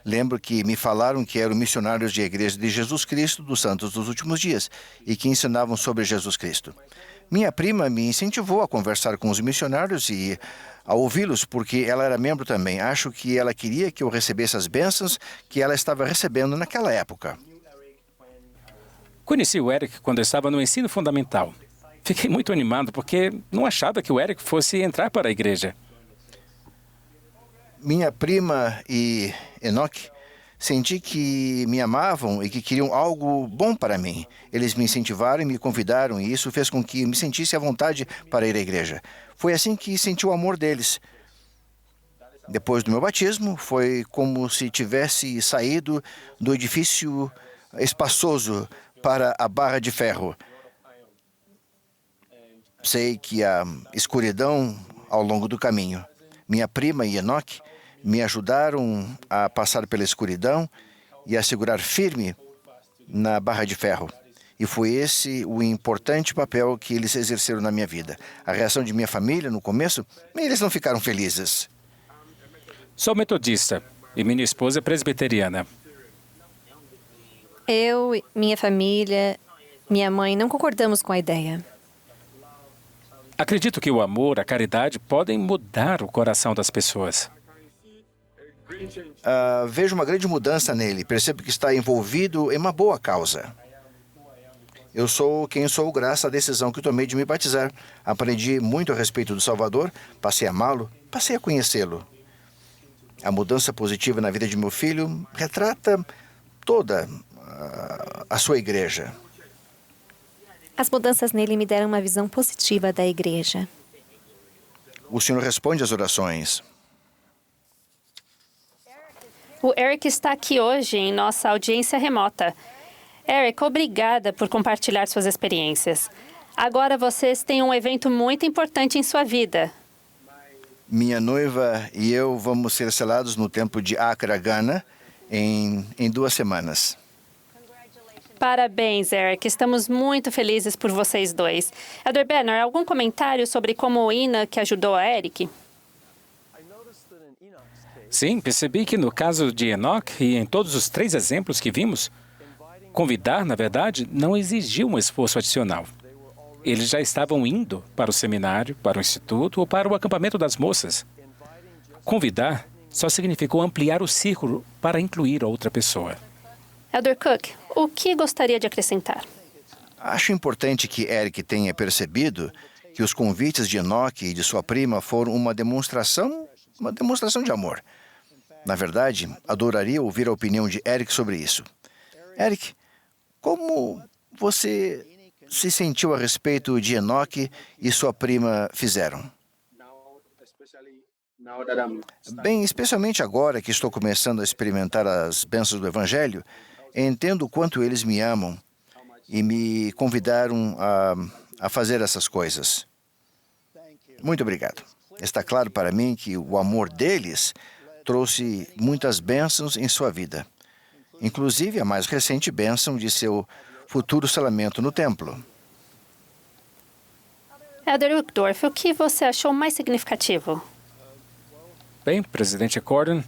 Lembro que me falaram que eram missionários de Igreja de Jesus Cristo dos Santos dos Últimos Dias e que ensinavam sobre Jesus Cristo. Minha prima me incentivou a conversar com os missionários e a ouvi-los, porque ela era membro também. Acho que ela queria que eu recebesse as bênçãos que ela estava recebendo naquela época. Conheci o Eric quando eu estava no ensino fundamental. Fiquei muito animado porque não achava que o Eric fosse entrar para a igreja. Minha prima e Enoch senti que me amavam e que queriam algo bom para mim. Eles me incentivaram e me convidaram, e isso fez com que me sentisse à vontade para ir à igreja. Foi assim que senti o amor deles. Depois do meu batismo, foi como se tivesse saído do edifício espaçoso para a barra de ferro. Sei que há escuridão ao longo do caminho. Minha prima e Enoch me ajudaram a passar pela escuridão e a segurar firme na barra de ferro. E foi esse o importante papel que eles exerceram na minha vida. A reação de minha família no começo, eles não ficaram felizes. Sou metodista e minha esposa é presbiteriana. Eu, minha família, minha mãe não concordamos com a ideia. Acredito que o amor, a caridade podem mudar o coração das pessoas. Vejo uma grande mudança nele. Percebo que está envolvido em uma boa causa. Eu sou quem sou graças à decisão que tomei de me batizar. Aprendi muito a respeito do Salvador, passei a amá-lo, passei a conhecê-lo. A mudança positiva na vida de meu filho retrata toda a sua igreja. As mudanças nele me deram uma visão positiva da igreja. O Senhor responde às orações. O Eric está aqui hoje em nossa audiência remota. Eric, obrigada por compartilhar suas experiências. Agora vocês têm um evento muito importante em sua vida. Minha noiva e eu vamos ser selados no templo de Accra, Gana, em 2 semanas. Parabéns, Eric. Estamos muito felizes por vocês dois. Elder Banner, algum comentário sobre como o Enoch ajudou a Eric? Sim, percebi que no caso de Enoch e em todos os 3 exemplos que vimos, convidar, na verdade, não exigiu um esforço adicional. Eles já estavam indo para o seminário, para o instituto ou para o acampamento das moças. Convidar só significou ampliar o círculo para incluir outra pessoa. Elder Cook, o que gostaria de acrescentar? Acho importante que Eric tenha percebido que os convites de Enoch e de sua prima foram uma demonstração de amor. Na verdade, adoraria ouvir a opinião de Eric sobre isso. Eric, como você se sentiu a respeito de Enoch e sua prima fizeram? Bem, especialmente agora que estou começando a experimentar as bênçãos do Evangelho, entendo o quanto eles me amam e me convidaram a fazer essas coisas. Muito obrigado. Está claro para mim que o amor deles trouxe muitas bênçãos em sua vida, inclusive a mais recente bênção de seu futuro selamento no templo. Elder Uchtdorf, o que você achou mais significativo? Bem, presidente Corden,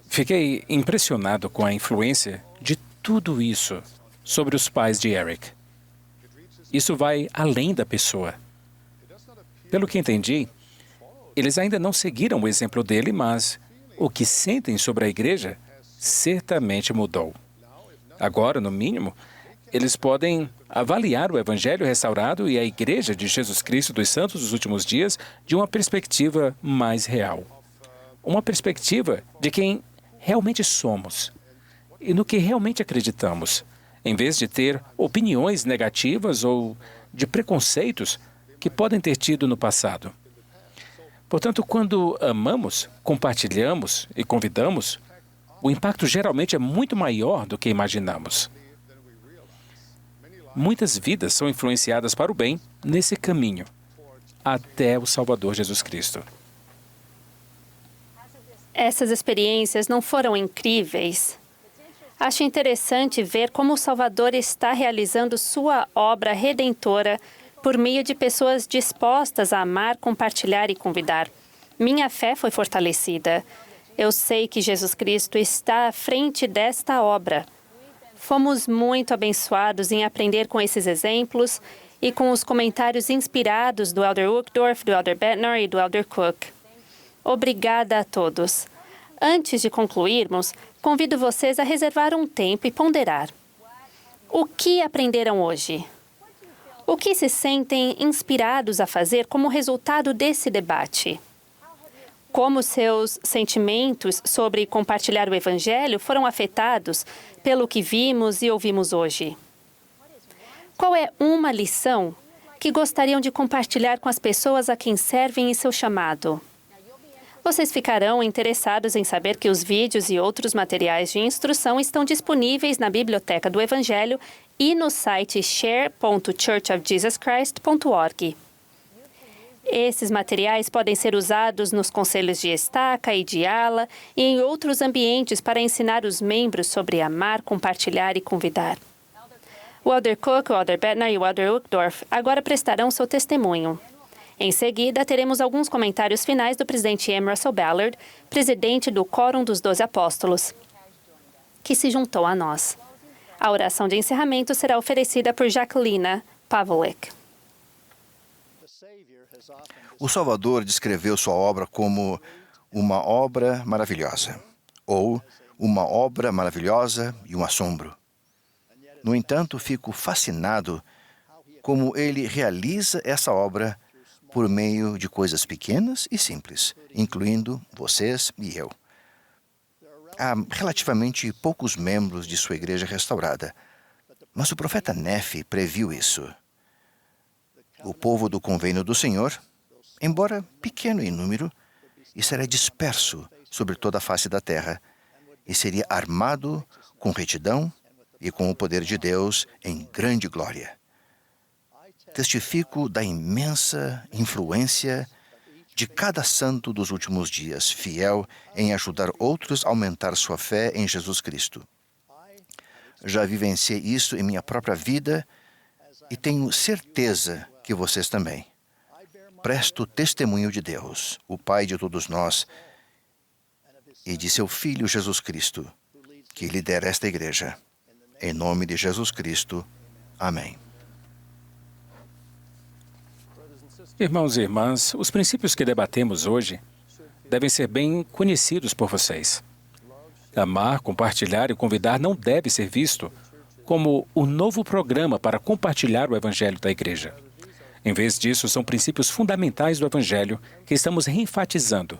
fiquei impressionado com a influência de tudo isso sobre os pais de Eric. Isso vai além da pessoa. Pelo que entendi, eles ainda não seguiram o exemplo dele, mas o que sentem sobre a igreja certamente mudou. Agora, no mínimo, eles podem avaliar o Evangelho restaurado e a Igreja de Jesus Cristo dos Santos dos Últimos Dias de uma perspectiva mais real. Uma perspectiva de quem realmente somos e no que realmente acreditamos, em vez de ter opiniões negativas ou de preconceitos que podem ter tido no passado. Portanto, quando amamos, compartilhamos e convidamos, o impacto geralmente é muito maior do que imaginamos. Muitas vidas são influenciadas para o bem nesse caminho, até o Salvador Jesus Cristo. Essas experiências não foram incríveis? Acho interessante ver como o Salvador está realizando sua obra redentora por meio de pessoas dispostas a amar, compartilhar e convidar. Minha fé foi fortalecida. Eu sei que Jesus Cristo está à frente desta obra. Fomos muito abençoados em aprender com esses exemplos e com os comentários inspirados do Elder Uchtdorf, do Elder Bettner e do Elder Cook. Obrigada a todos. Antes de concluirmos, convido vocês a reservar um tempo e ponderar. O que aprenderam hoje? O que se sentem inspirados a fazer como resultado desse debate? Como seus sentimentos sobre compartilhar o Evangelho foram afetados pelo que vimos e ouvimos hoje? Qual é uma lição que gostariam de compartilhar com as pessoas a quem servem em seu chamado? Vocês ficarão interessados em saber que os vídeos e outros materiais de instrução estão disponíveis na Biblioteca do Evangelho e no site share.churchofjesuschrist.org. Esses materiais podem ser usados nos conselhos de estaca e de ala e em outros ambientes para ensinar os membros sobre amar, compartilhar e convidar. O Elder Cook, o Elder Bettner e o Elder Uchtdorf agora prestarão seu testemunho. Em seguida, teremos alguns comentários finais do presidente M. Russell Ballard, presidente do Quórum dos 12 Apóstolos, que se juntou a nós. A oração de encerramento será oferecida por Jacqueline Pavlik. O Salvador descreveu sua obra como uma obra maravilhosa, ou uma obra maravilhosa e um assombro. No entanto, fico fascinado como ele realiza essa obra por meio de coisas pequenas e simples, incluindo vocês e eu. Há relativamente poucos membros de sua igreja restaurada, mas o profeta Nefe previu isso. O povo do convênio do Senhor, embora pequeno em número, será disperso sobre toda a face da terra e seria armado com retidão e com o poder de Deus em grande glória. Testifico da imensa influência de cada santo dos últimos dias, fiel em ajudar outros a aumentar sua fé em Jesus Cristo. Já vivenciei isso em minha própria vida e tenho certeza que vocês também. Presto testemunho de Deus, o Pai de todos nós, e de seu Filho Jesus Cristo, que lidera esta igreja. Em nome de Jesus Cristo. Amém. Irmãos e irmãs, os princípios que debatemos hoje devem ser bem conhecidos por vocês. Amar, compartilhar e convidar não deve ser visto como o novo programa para compartilhar o Evangelho da Igreja. Em vez disso, são princípios fundamentais do Evangelho que estamos reenfatizando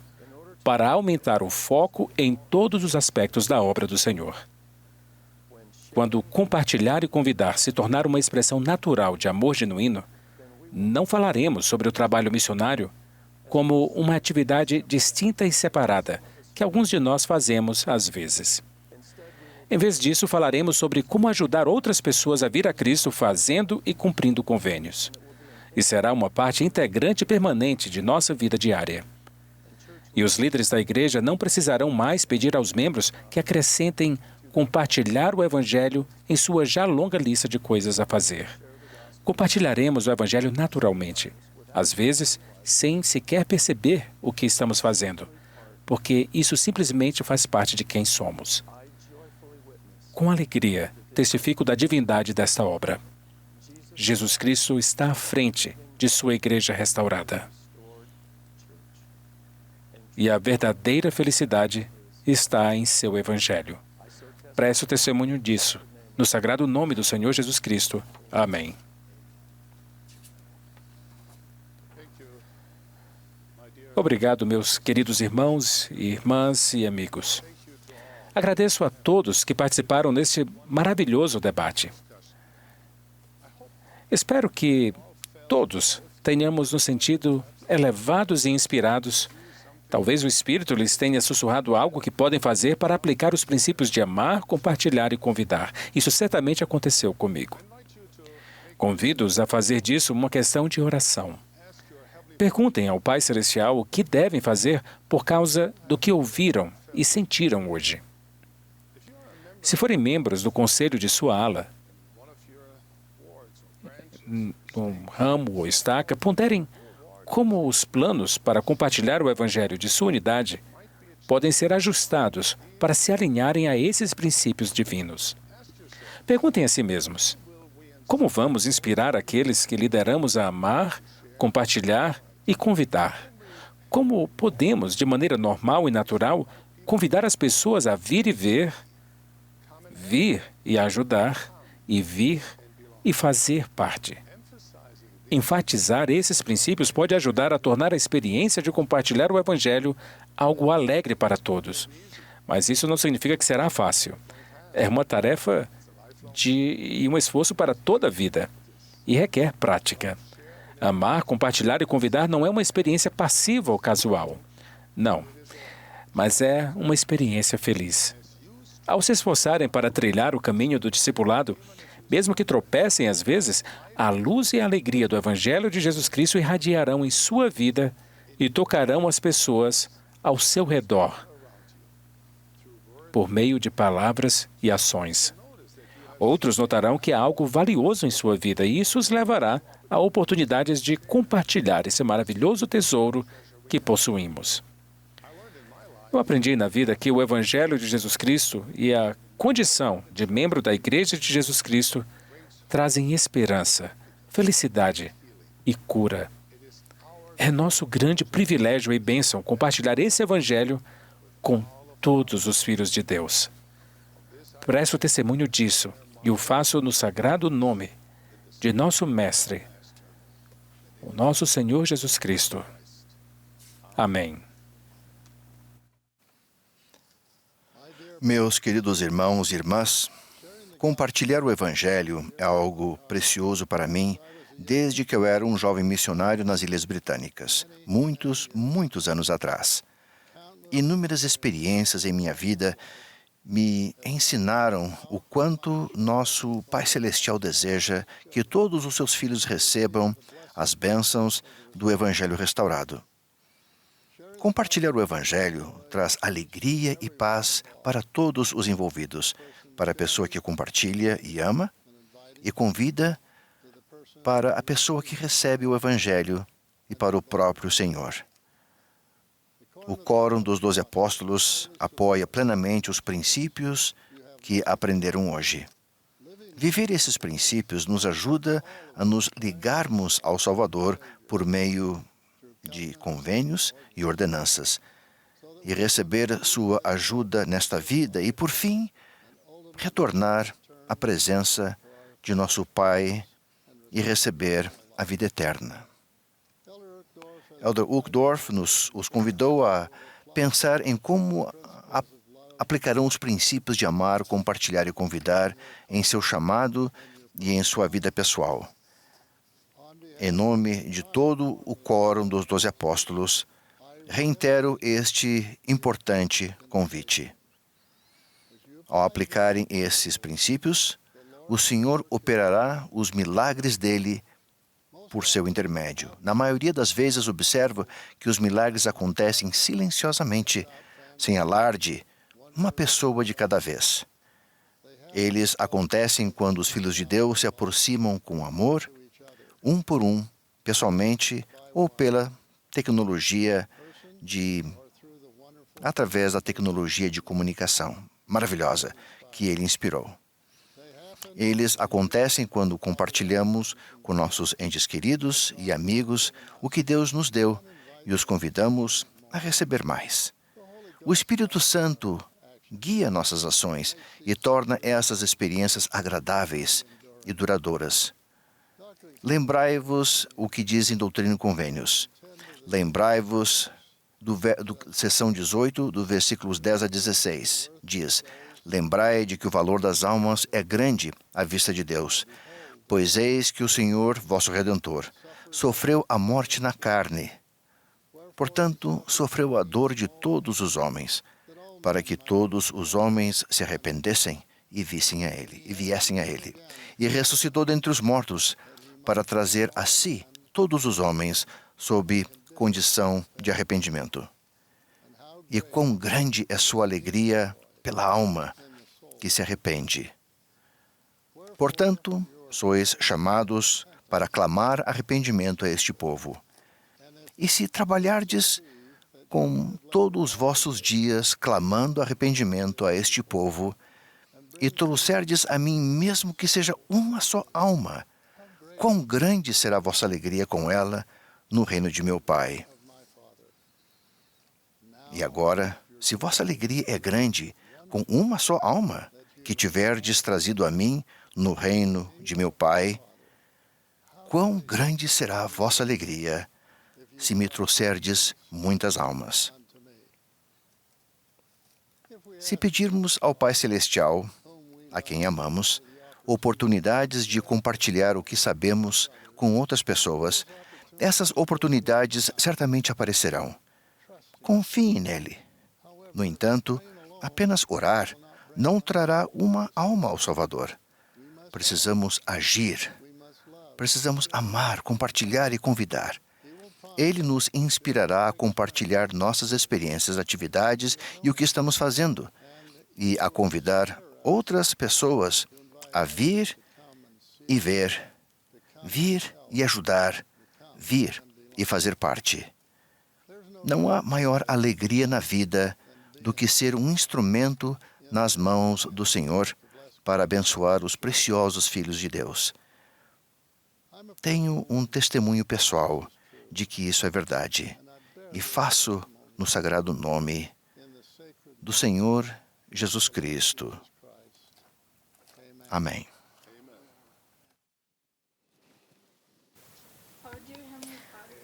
para aumentar o foco em todos os aspectos da obra do Senhor. Quando compartilhar e convidar se tornar uma expressão natural de amor genuíno, não falaremos sobre o trabalho missionário como uma atividade distinta e separada, que alguns de nós fazemos às vezes. Em vez disso, falaremos sobre como ajudar outras pessoas a vir a Cristo fazendo e cumprindo convênios. e será uma parte integrante e permanente de nossa vida diária. E os líderes da igreja não precisarão mais pedir aos membros que acrescentem compartilhar o Evangelho em sua já longa lista de coisas a fazer. Compartilharemos o Evangelho naturalmente, às vezes sem sequer perceber o que estamos fazendo, porque isso simplesmente faz parte de quem somos. Com alegria, testifico da divindade desta obra. Jesus Cristo está à frente de sua igreja restaurada. E a verdadeira felicidade está em seu Evangelho. Presto testemunho disso, no sagrado nome do Senhor Jesus Cristo. Amém. Obrigado, meus queridos irmãos, irmãs e amigos. Agradeço a todos que participaram neste maravilhoso debate. Espero que todos tenhamos nos sentido elevados e inspirados. Talvez o Espírito lhes tenha sussurrado algo que podem fazer para aplicar os princípios de amar, compartilhar e convidar. Isso certamente aconteceu comigo. Convido-os a fazer disso uma questão de oração. Perguntem ao Pai Celestial o que devem fazer por causa do que ouviram e sentiram hoje. Se forem membros do conselho de sua ala, um ramo ou estaca, ponderem como os planos para compartilhar o Evangelho de sua unidade podem ser ajustados para se alinharem a esses princípios divinos. Perguntem a si mesmos: como vamos inspirar aqueles que lideramos a amar, compartilhar e convidar? Como podemos, de maneira normal e natural, convidar as pessoas a vir e ver, vir e ajudar, e vir e fazer parte? Enfatizar esses princípios pode ajudar a tornar a experiência de compartilhar o Evangelho algo alegre para todos. Mas isso não significa que será fácil. É uma tarefa e um esforço para toda a vida e requer prática. Amar, compartilhar e convidar não é uma experiência passiva ou casual. Não, mas é uma experiência feliz. Ao se esforçarem para trilhar o caminho do discipulado, mesmo que tropecem às vezes, a luz e a alegria do Evangelho de Jesus Cristo irradiarão em sua vida e tocarão as pessoas ao seu redor, por meio de palavras e ações. Outros notarão que há algo valioso em sua vida e isso os levará a oportunidades de compartilhar esse maravilhoso tesouro que possuímos. Eu aprendi na vida que o Evangelho de Jesus Cristo e a condição de membro da Igreja de Jesus Cristo trazem esperança, felicidade e cura. É nosso grande privilégio e bênção compartilhar esse Evangelho com todos os filhos de Deus. Presto testemunho disso e o faço no sagrado nome de nosso Mestre, o nosso Senhor Jesus Cristo. Amém. Meus queridos irmãos e irmãs, compartilhar o Evangelho é algo precioso para mim desde que eu era um jovem missionário nas Ilhas Britânicas, muitos anos atrás. Inúmeras experiências em minha vida me ensinaram o quanto nosso Pai Celestial deseja que todos os seus filhos recebam as bênçãos do Evangelho restaurado. Compartilhar o Evangelho traz alegria e paz para todos os envolvidos, para a pessoa que compartilha e ama, e convida para a pessoa que recebe o Evangelho e para o próprio Senhor. O Quórum dos 12 Apóstolos apoia plenamente os princípios que aprenderam hoje. Viver esses princípios nos ajuda a nos ligarmos ao Salvador por meio de convênios e ordenanças, e receber sua ajuda nesta vida e, por fim, retornar à presença de nosso Pai e receber a vida eterna. Elder Uchtdorf os convidou a pensar em como aplicarão os princípios de amar, compartilhar e convidar em seu chamado e em sua vida pessoal. Em nome de todo o Quórum dos 12 Apóstolos, reitero este importante convite. Ao aplicarem esses princípios, o Senhor operará os milagres dele por seu intermédio. Na maioria das vezes, observo que os milagres acontecem silenciosamente, sem alarde, uma pessoa de cada vez. Eles acontecem quando os filhos de Deus se aproximam com amor, um por um, pessoalmente ou pela tecnologia através da tecnologia de comunicação maravilhosa que ele inspirou. Eles acontecem quando compartilhamos com nossos entes queridos e amigos o que Deus nos deu e os convidamos a receber mais. O Espírito Santo guia nossas ações e torna essas experiências agradáveis e duradouras. Lembrai-vos o que diz em Doutrina e Convênios. Lembrai-vos seção 18, do versículos 10 a 16. Diz: lembrai de que o valor das almas é grande à vista de Deus, pois eis que o Senhor, vosso Redentor, sofreu a morte na carne. Portanto, sofreu a dor de todos os homens, para que todos os homens se arrependessem e viessem a Ele. E ressuscitou dentre os mortos, para trazer a si todos os homens sob condição de arrependimento. E quão grande é sua alegria pela alma que se arrepende. Portanto, sois chamados para clamar arrependimento a este povo. E se trabalhardes com todos os vossos dias clamando arrependimento a este povo, e trouxerdes a mim mesmo que seja uma só alma, quão grande será a vossa alegria com ela no reino de meu Pai. E agora, se vossa alegria é grande com uma só alma que tiverdes trazido a mim no reino de meu Pai, quão grande será a vossa alegria se me trouxerdes muitas almas. Se pedirmos ao Pai Celestial, a quem amamos, oportunidades de compartilhar o que sabemos com outras pessoas, essas oportunidades certamente aparecerão. Confie nele. No entanto, apenas orar não trará uma alma ao Salvador. Precisamos agir. Precisamos amar, compartilhar e convidar. Ele nos inspirará a compartilhar nossas experiências, atividades e o que estamos fazendo, e a convidar outras pessoas a vir e ver, vir e ajudar, vir e fazer parte. Não há maior alegria na vida do que ser um instrumento nas mãos do Senhor para abençoar os preciosos filhos de Deus. Tenho um testemunho pessoal de que isso é verdade e faço no sagrado nome do Senhor Jesus Cristo. Amém.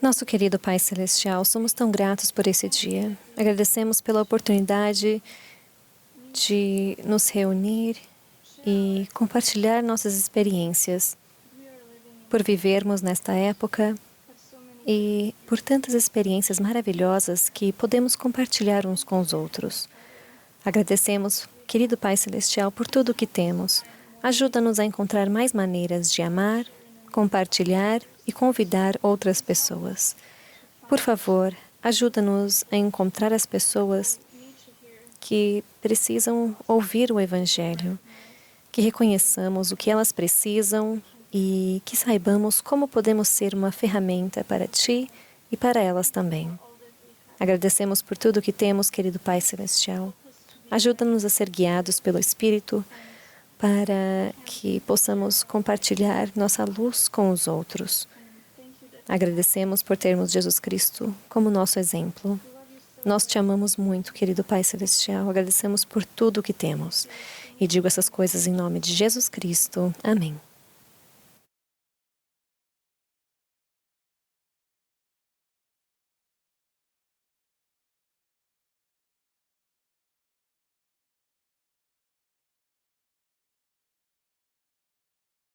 Nosso querido Pai Celestial, somos tão gratos por esse dia. Agradecemos pela oportunidade de nos reunir e compartilhar nossas experiências, por vivermos nesta época e por tantas experiências maravilhosas que podemos compartilhar uns com os outros. Agradecemos, querido Pai Celestial, por tudo o que temos. Ajuda-nos a encontrar mais maneiras de amar, compartilhar e convidar outras pessoas. Por favor, ajuda-nos a encontrar as pessoas que precisam ouvir o Evangelho, que reconheçamos o que elas precisam e que saibamos como podemos ser uma ferramenta para Ti e para elas também. Agradecemos por tudo que temos, querido Pai Celestial. Ajuda-nos a ser guiados pelo Espírito para que possamos compartilhar nossa luz com os outros. Agradecemos por termos Jesus Cristo como nosso exemplo. Nós Te amamos muito, querido Pai Celestial. Agradecemos por tudo que temos. E digo essas coisas em nome de Jesus Cristo. Amém.